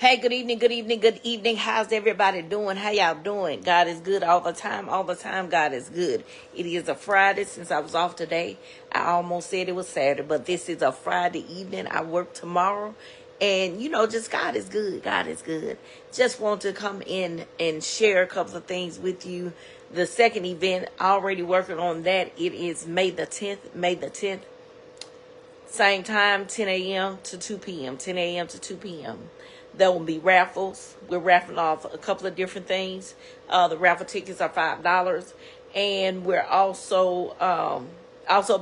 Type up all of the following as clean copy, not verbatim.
Hey, good evening, good evening, good evening. How's everybody doing? How y'all doing? God is good all the time. All the time, God is good. It is a Friday since I was off today. I almost said it was Saturday, but this is a Friday evening. I work tomorrow. And, just God is good. God is good. Just want to come in and share a couple of things with you. The second event, already working on that. It is May the 10th. May the 10th. Same time, 10 a.m. to 2 p.m. 10 a.m. to 2 p.m. There will be raffles. We're raffling off a couple of different things. The raffle tickets are $5, and we're also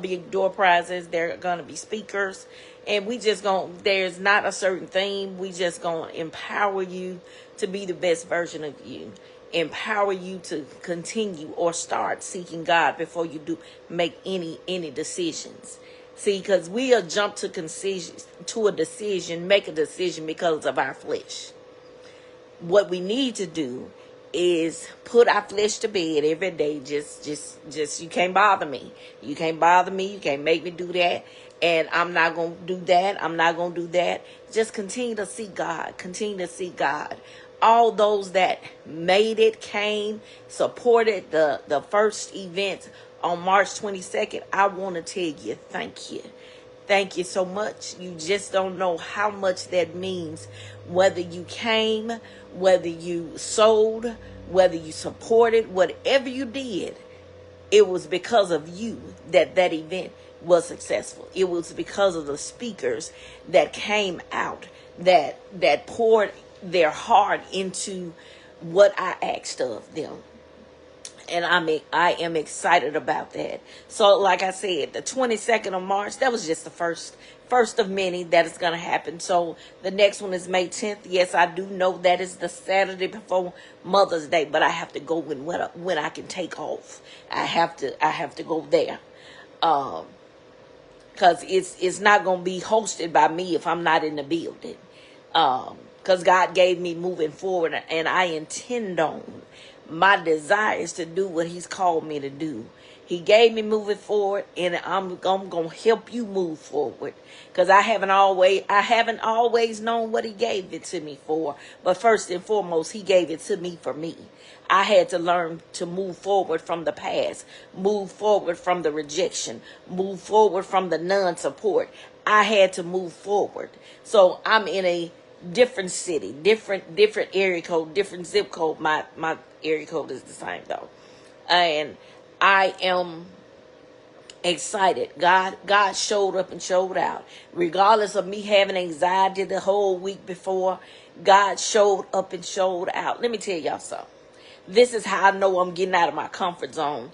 being door prizes. There are gonna be speakers, and there's not a certain theme. We just gonna empower you to be the best version of you. Empower you to continue or start seeking God before you do make any decisions. See, because we'll jump to a decision, make a decision because of our flesh. What we need to do is put our flesh to bed every day. Just you can't bother me. You can't bother me. You can't make me do that. And I'm not going to do that. I'm not going to do that. Just continue to seek God. Continue to seek God. All those that made it, came, supported the first event on March 22nd, I want to tell you, thank you. Thank you so much. You just don't know how much that means. Whether you came, whether you sold, whether you supported, whatever you did, it was because of you that event was successful. It was because of the speakers that came out, that poured their heart into what I asked of them. And I am excited about that. So like I said, the 22nd of March, that was just the first of many that is going to happen. So the next one is May 10th. Yes, I do know that is the Saturday before Mother's Day, but I have to go when I can take off. I have to go there. Cause it's not going to be hosted by me if I'm not in the building. Cause God gave me moving forward, and I intend on, my desire is to do what he's called me to do. He gave me moving forward, and I'm going to help you move forward. Because I haven't always known what he gave it to me for. But first and foremost, he gave it to me for me. I had to learn to move forward from the past, move forward from the rejection, move forward from the non-support. I had to move forward. So I'm in a different city, different area code, different zip code. My area code is the same though. And I am excited. God showed up and showed out. Regardless of me having anxiety the whole week before, God showed up and showed out. Let me tell y'all something. This is how I know I'm getting out of my comfort zone.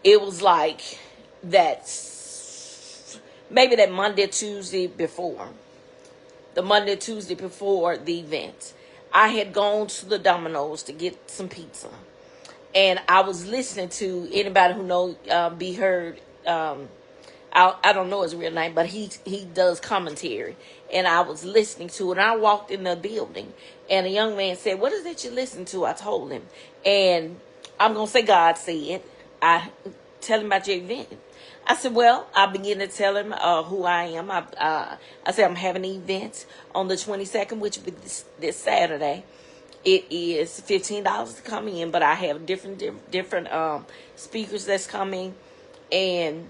It was like maybe that Monday, Tuesday before. The Monday, Tuesday before the event, I had gone to the Domino's to get some pizza. And I was listening to anybody who knows, Be Heard. I don't know his real name, but he does commentary. And I was listening to it. And I walked in the building, and a young man said, "What is it you listen to?" I told him. And I'm going to say God said, I tell him about your event. I said, well, I began to tell him who I am. I said, I'm having an event on the 22nd, which will be this Saturday. It is $15 to come in, but I have different speakers that's coming. And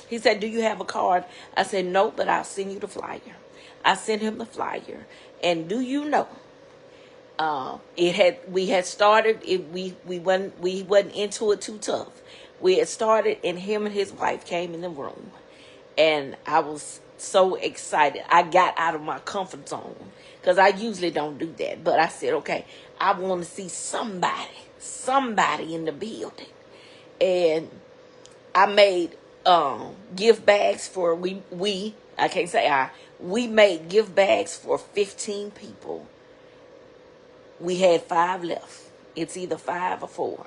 he said, do you have a card? I said, no, but I'll send you the flyer. I sent him the flyer. And do you know, we had started, we wasn't into it too tough. We had started, and him and his wife came in the room. And I was so excited. I got out of my comfort zone, because I usually don't do that. But I said, okay, I want to see somebody in the building. And I made gift bags for, we made gift bags for 15 people. We had 5 left. It's either 5 or 4.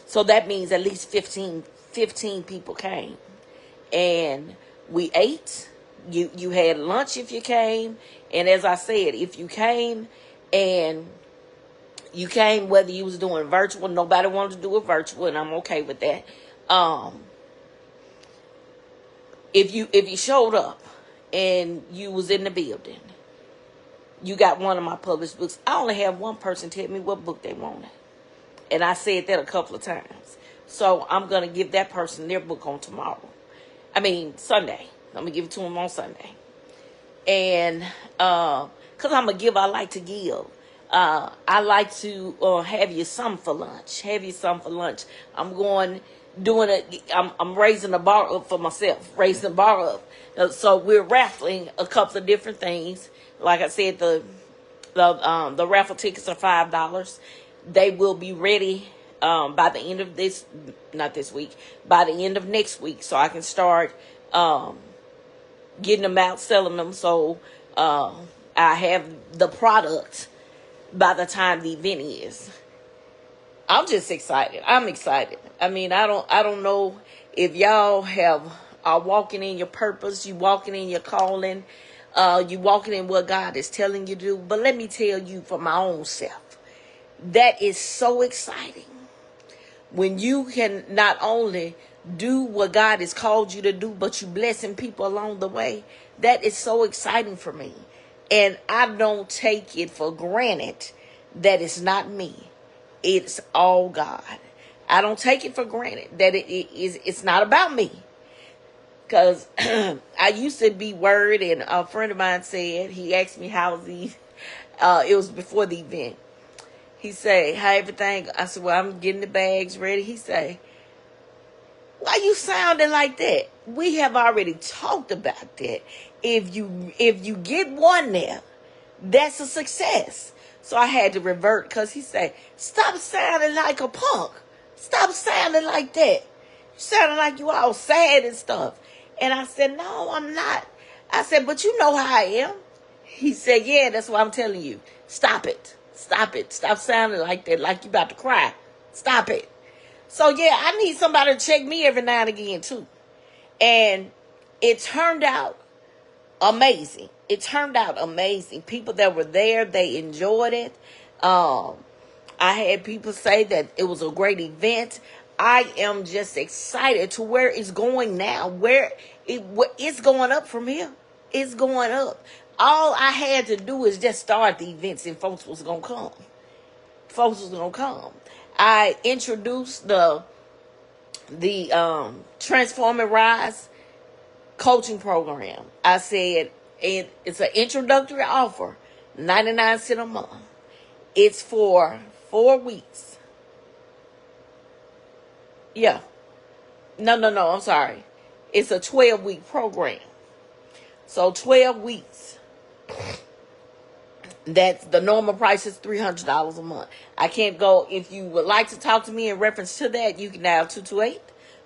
So that means at least 15 people came. And we ate. You had lunch if you came. And as I said, if you came, and you came whether you was doing virtual, nobody wanted to do it virtual, and I'm okay with that. If you showed up and you was in the building, you got one of my published books. I only have one person tell me what book they wanted. And I said that a couple of times. So I'm going to give that person their book on Sunday. I'm going to give it to them on Sunday. And because I'm a giver, I like to give. I like to have you some for lunch. I'm raising the bar up for myself. Raising the bar up. So we're raffling a couple of different things. Like I said, the raffle tickets are $5. They will be ready by the end of by the end of next week, so I can start getting them out, selling them. So I have the product by the time the event is. I'm just excited. I'm excited. I mean, I don't know if y'all are walking in your purpose, you walking in your calling, you walking in what God is telling you to do. But let me tell you for my own self, that is so exciting. When you can not only do what God has called you to do, but you blessing people along the way, that is so exciting for me. And I don't take it for granted that it's not me. It's all God. I don't take it for granted that it's not about me. Because I used to be worried, and a friend of mine said, he asked me how it was before the event. He said, how everything? I said, well, I'm getting the bags ready. He said, why you sounding like that? We have already talked about that. If you get one there, that's a success. So I had to revert because he said, stop sounding like a punk. Stop sounding like that. You sounding like you all sad and stuff. And I said, no, I'm not. I said, but you know how I am. He said, yeah, that's what I'm telling you. Stop it. Stop it. Stop sounding like that, like you about to cry. Stop it. So, yeah, I need somebody to check me every now and again, too. And it turned out amazing. It turned out amazing. People that were there, they enjoyed it. I had people say that it was a great event. I am just excited to where it's going now. It's going up from here. It's going up. All I had to do is just start the events, and folks was going to come. Folks was going to come. I introduced the Transform and Rise coaching program. I said it's an introductory offer, 99 cents a month. It's for 4 weeks. Yeah. No, I'm sorry. It's a 12-week program. So 12 weeks. That's the normal price is $300 a month. I can't go. If you would like to talk to me in reference to that, you can dial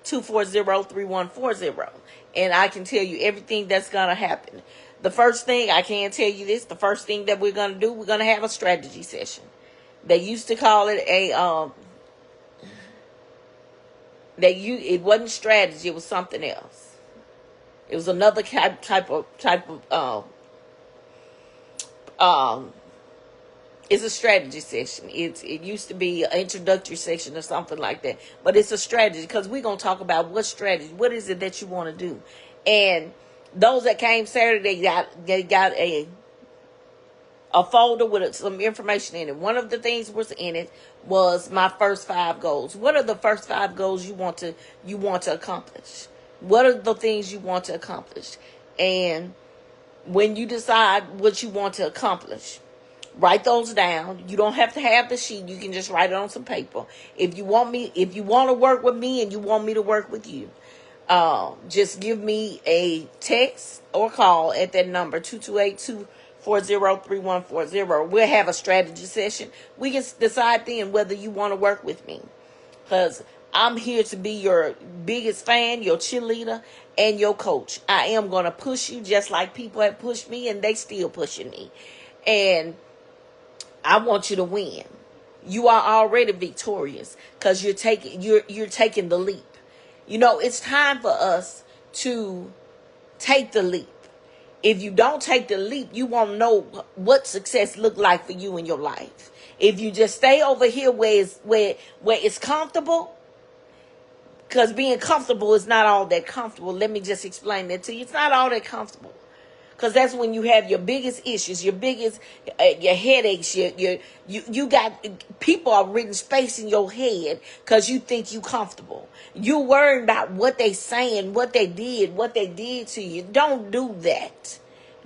228-240-3140. And I can tell you everything that's going to happen. The first thing, I can tell you this, the first thing that we're going to do, we're going to have a strategy session. They used to call it it wasn't strategy, it was something else. It was another type of it's a strategy session. It used to be an introductory session or something like that. But it's a strategy because we're going to talk about what strategy, what is it that you want to do. And those that came Saturday, they got a folder with some information in it. One of the things was in it was my first 5 goals. What are the first 5 goals you want to accomplish? What are the things you want to accomplish? And when you decide what you want to accomplish, write those down. You don't have to have the sheet. You can just write it on some paper. If you want to work with me and you want me to work with you, just give me a text or call at that number, 228-240-3140. We'll have a strategy session. We can decide then whether you want to work with me. Because I'm here to be your biggest fan, your cheerleader, and your coach. I am going to push you just like people have pushed me, and they still pushing me. And I want you to win. You are already victorious because you're taking the leap. You know, it's time for us to take the leap. If you don't take the leap, you won't know what success look like for you in your life. If you just stay over here where it's comfortable, because being comfortable is not all that comfortable. Let me just explain that to you. It's not all that comfortable. because that's when you have your biggest issues, your biggest, your headaches, you got, people are renting space in your head because you think you comfortable. You worried about what they saying, what they did to you. Don't do that.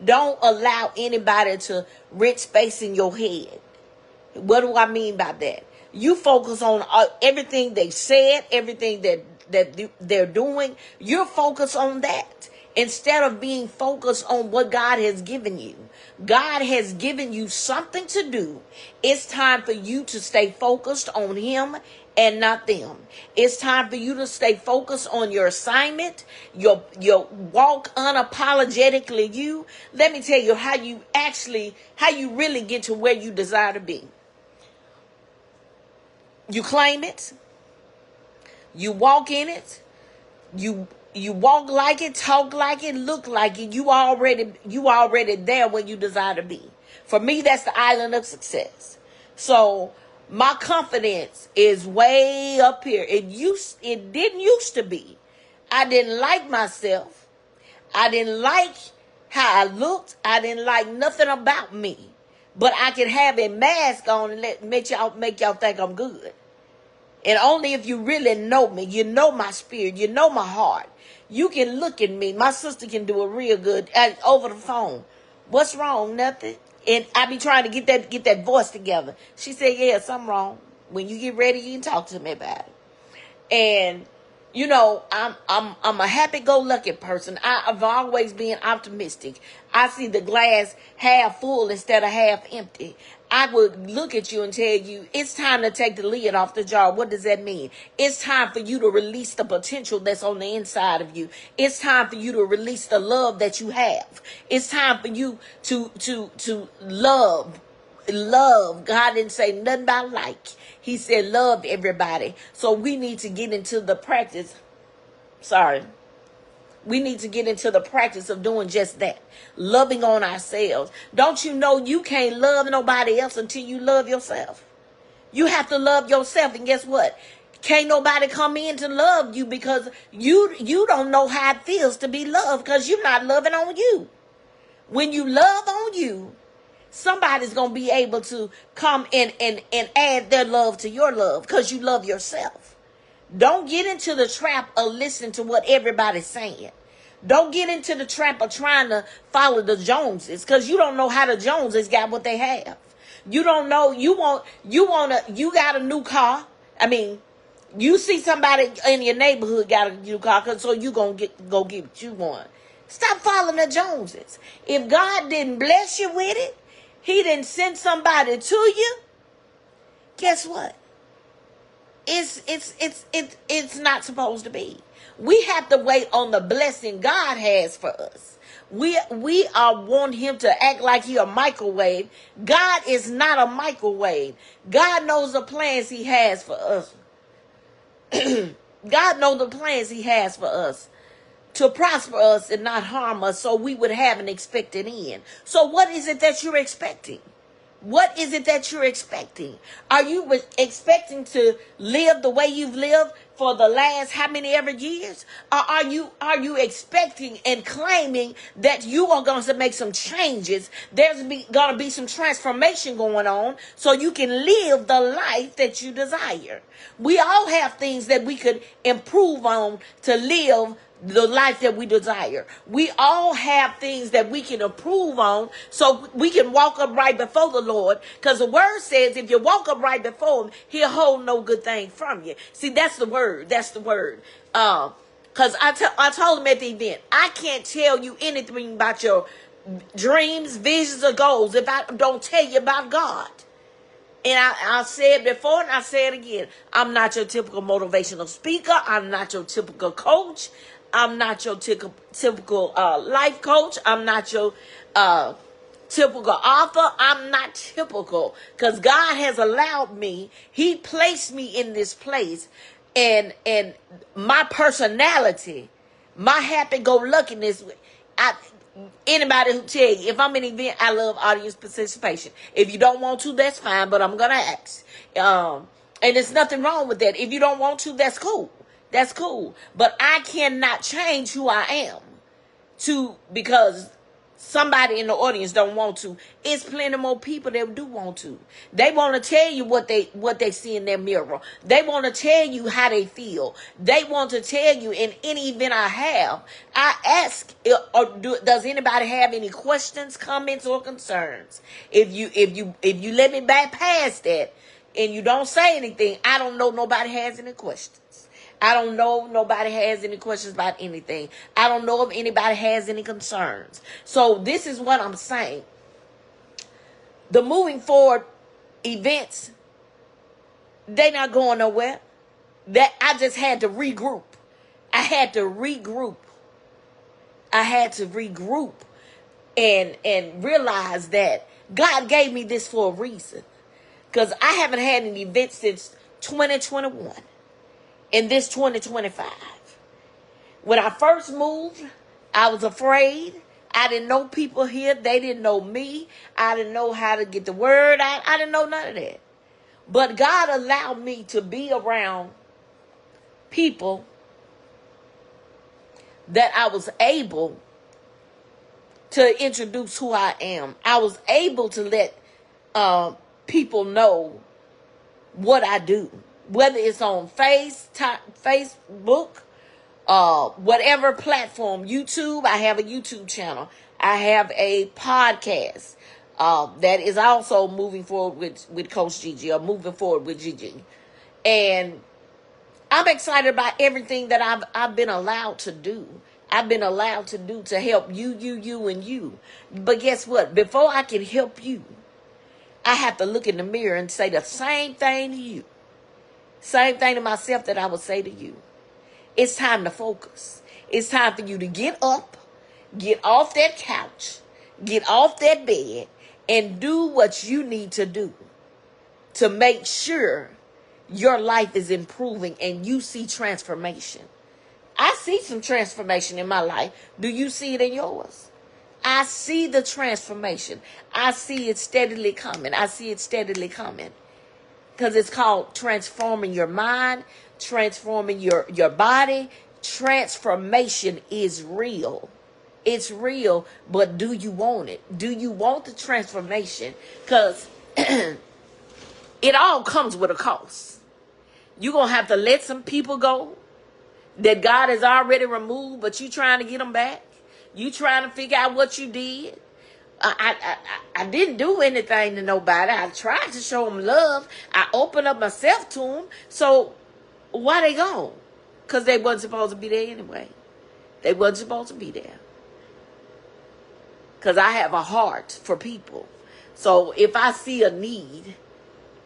Don't allow anybody to rent space in your head. What do I mean by that? You focus on everything they said, everything that they're doing. You're focused on that instead of being focused on what God has given you. God has given you something to do. It's time for you to stay focused on Him and not them. It's time for you to stay focused on your assignment, your walk unapologetically you. Let me tell you how you really get to where you desire to be. You claim it. You walk in it. You walk like it, talk like it, look like it. You already there where you desire to be. For me, that's the island of success. So my confidence is way up here. It didn't used to be. I didn't like myself. I didn't like how I looked. I didn't like nothing about me. But I can have a mask on and make y'all think I'm good. And only if you really know me, you know my spirit, you know my heart. You can look at me. My sister can do it real good over the phone. What's wrong? Nothing. And I be trying to get that voice together. She said, yeah, something wrong. When you get ready, you can talk to me about it. And you know, I'm a happy-go-lucky person. I've always been optimistic. I see the glass half full instead of half empty. I would look at you and tell you, it's time to take the lid off the jar. What does that mean? It's time for you to release the potential that's on the inside of you. It's time for you to release the love that you have. It's time for you to love. God didn't say nothing about like. He said love everybody. So we need to get into the practice. We need to get into the practice of doing just that. Loving on ourselves. Don't you know you can't love nobody else until you love yourself? You have to love yourself. And guess what? Can't nobody come in to love you because you don't know how it feels to be loved because you're not loving on you. When you love on you, somebody's going to be able to come in and add their love to your love because you love yourself. Don't get into the trap of listening to what everybody's saying. Don't get into the trap of trying to follow the Joneses because you don't know how the Joneses got what they have. You don't know. You got a new car. I mean, you see somebody in your neighborhood got a new car, so you go get you one. Stop following the Joneses. If God didn't bless you with it, He didn't send somebody to you. Guess what? It's not supposed to be. We have to wait on the blessing God has for us. We want Him to act like He a microwave. God is not a microwave. God knows the plans He has for us. God knows the plans He has for us to prosper us and not harm us, so we would have an expected end. So what is it that you're expecting? What is it that you're expecting? Are you expecting to live the way you've lived for the last how many ever years? Or are you expecting and claiming that you are going to make some changes? There's going to be some transformation going on so you can live the life that you desire. We all have things that we could improve on to live the life that we desire. We all have things that we can improve on so we can walk upright before the Lord, because the word says if you walk upright before Him, He'll hold no good thing from you. See, that's the word. Because I told him at the event, I can't tell you anything about your dreams, visions, or goals if I don't tell you about God. And I said before and I say it again, I'm not your typical motivational speaker. I'm not your typical coach. I'm not your typical life coach. I'm not your typical author. I'm not typical because God has allowed me. He placed me in this place, and my personality, my happy-go-luckiness. Anybody who tell you, if I'm in an event, I love audience participation. If you don't want to, that's fine, but I'm gonna ask. And there's nothing wrong with that. If you don't want to, that's cool. That's cool. But I cannot change who I am because somebody in the audience don't want to. It's plenty more people that do want to. They want to tell you what they see in their mirror. They want to tell you how they feel. They want to tell you. In any event I have, I ask, does anybody have any questions, comments, or concerns? If you let me back past that and you don't say anything, I don't know nobody has any questions. I don't know nobody has any questions about anything. I don't know if anybody has any concerns. So this is what I'm saying. The moving forward events, they're not going nowhere. That I just had to regroup. I had to regroup and realize that God gave me this for a reason. Because I haven't had an event since 2021. In this 2025. When I first moved, I was afraid. I didn't know people here. They didn't know me. I didn't know how to get the word out. I didn't know none of that. But God allowed me to be around people that I was able to introduce who I am. I was able to let people know what I do. Whether it's on Facebook, whatever platform, YouTube. I have a YouTube channel. I have a podcast that is also moving forward with Coach Gigi, or moving forward with Gigi. And I'm excited about everything that I've been allowed to do. I've been allowed to do to help you, and you. But guess what? Before I can help you, I have to look in the mirror and say the same thing to you. Same thing to myself that I would say to you. It's time to focus. It's time for you to get up, get off that couch, get off that bed, and do what you need to do to make sure your life is improving and you see transformation. I see some transformation in my life. Do you see it in yours? I see the transformation. I see it steadily coming. Because it's called transforming your mind, transforming your body. Transformation is real. It's real, but do you want it? Do you want the transformation? Because it all comes with a cost. You're going to have to let some people go that God has already removed, but you trying to get them back. You trying to figure out what you did. I didn't do anything to nobody. I tried to show them love. I opened up myself to them. So why they gone? Because they wasn't supposed to be there anyway. They wasn't supposed to be there. Because I have a heart for people. So if I see a need,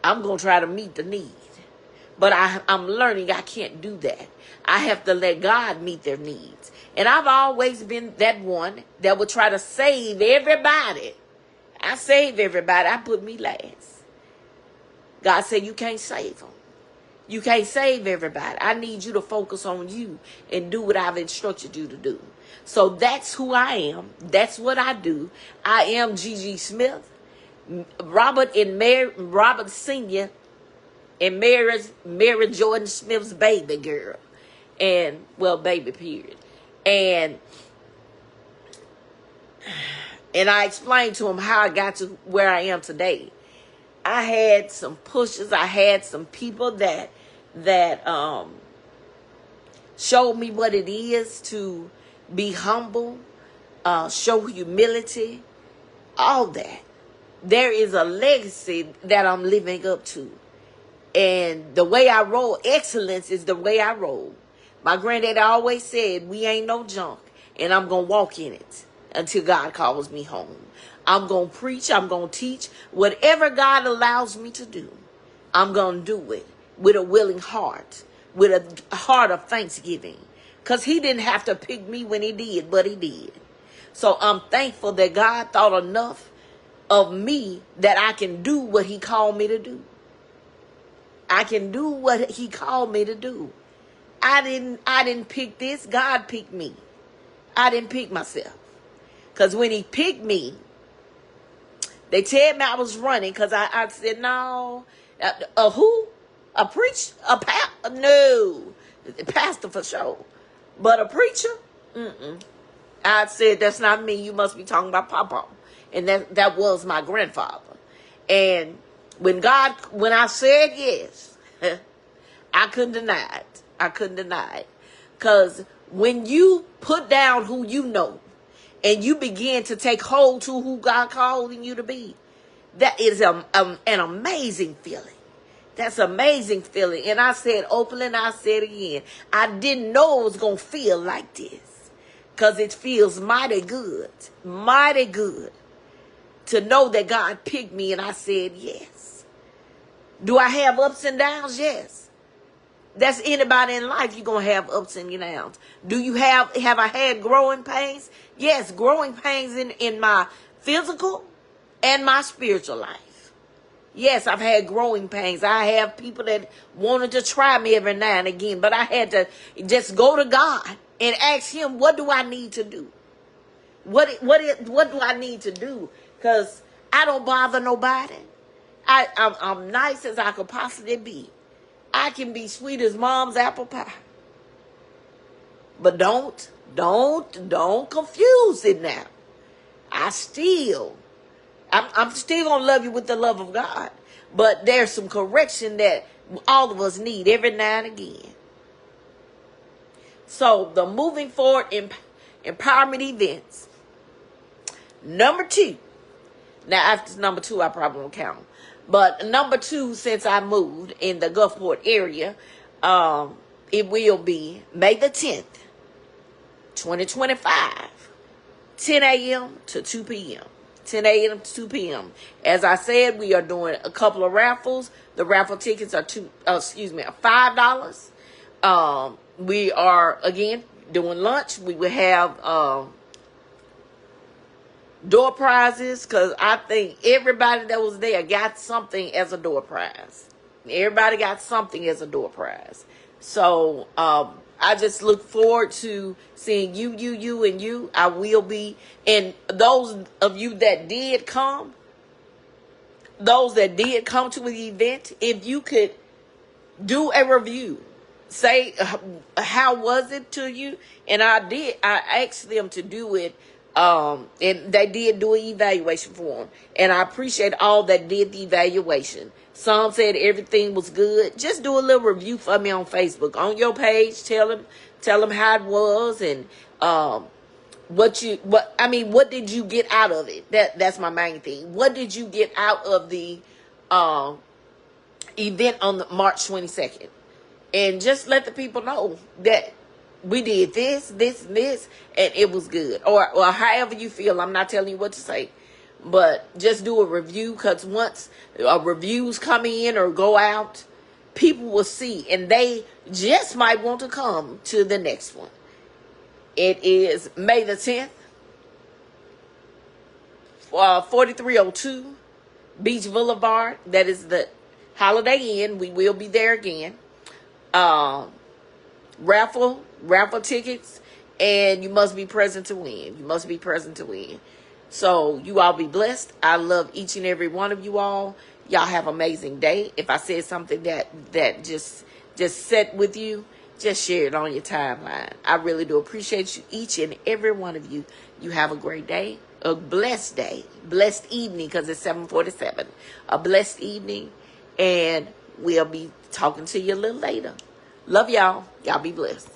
I'm going to try to meet the need. But I'm learning I can't do that. I have to let God meet their needs. And I've always been that one that would try to save everybody. I save everybody. I put me last. God said you can't save them. You can't save everybody. I need you to focus on you and do what I've instructed you to do. So that's who I am. That's what I do. I am Gigi Smith, Robert Sr., and Mary Jordan Smith's baby girl. And, well, baby period. And I explained to him how I got to where I am today. I had some pushes. I had some people that showed me what it is to be humble, show humility, all that. There is a legacy that I'm living up to. And the way I roll, excellence is the way I roll. My granddad always said, we ain't no junk, and I'm going to walk in it until God calls me home. I'm going to preach. I'm going to teach. Whatever God allows me to do, I'm going to do it with a willing heart, with a heart of thanksgiving. Because he didn't have to pick me when he did, but he did. So I'm thankful that God thought enough of me that I can do what he called me to do. I can do what he called me to do. I didn't pick this. God picked me. I didn't pick myself. Because when he picked me, they told me I was running because I said, no. Who? A preacher? No. A pastor for sure. But a preacher? Mm-mm. I said, that's not me. You must be talking about Papa. And that was my grandfather. And when I said yes, I couldn't deny it. I couldn't deny it. Because when you put down who you know and you begin to take hold to who God calling you to be, that is an amazing feeling. That's an amazing feeling. And I said openly, and I said again, I didn't know it was going to feel like this. Because it feels mighty good to know that God picked me, and I said yes. Do I have ups and downs? Yes. That's anybody in life. You're going to have ups and downs. Have I had growing pains? Yes, growing pains in my physical and my spiritual life. Yes, I've had growing pains. I have people that wanted to try me every now and again, but I had to just go to God and ask him, what do I need to do? What do I need to do? Because I don't bother nobody. I'm nice as I could possibly be. I can be sweet as mom's apple pie. But don't confuse it now. I'm still gonna love you with the love of God. But there's some correction that all of us need every now and again. So the moving forward empowerment events. Number 2. Now after number 2, I probably won't count them. But number 2, since I moved in the Gulfport area, it will be May the 10th, 2025, 10 a.m. to 2 p.m. 10 a.m. to 2 p.m. As I said, we are doing a couple of raffles. The raffle tickets are $5. We are, again, doing lunch. We will have door prizes, because I think everybody that was there got something as a door prize. Everybody got something as a door prize. So I just look forward to seeing you, and you. I will be. And those of you that did come to the event, if you could do a review, say how was it to you. And I asked them to do it, and they did do an evaluation for them, and I appreciate all that did the evaluation. Some said everything was good. Just do a little review for me on Facebook, on your page. Tell them how it was, and what did you get out of it? That's my main thing. What did you get out of the event on the March 22nd? And just let the people know that we did this, and it was good. Or however you feel. I'm not telling you what to say. But just do a review, because once reviews come in or go out, people will see, and they just might want to come to the next one. It is May the 10th, 4302 Beach Boulevard. That is the Holiday Inn. We will be there again. Raffle tickets, and you must be present to win. So you all be blessed. I love each and every one of you all. Y'all have an amazing day. If I said something that just set with you, just share it on your timeline. I really do appreciate you, each and every one of you. You have a great day, a blessed day, blessed evening, because it's 7:47. A blessed evening, and we'll be talking to you a little later. Love y'all. Y'all be blessed.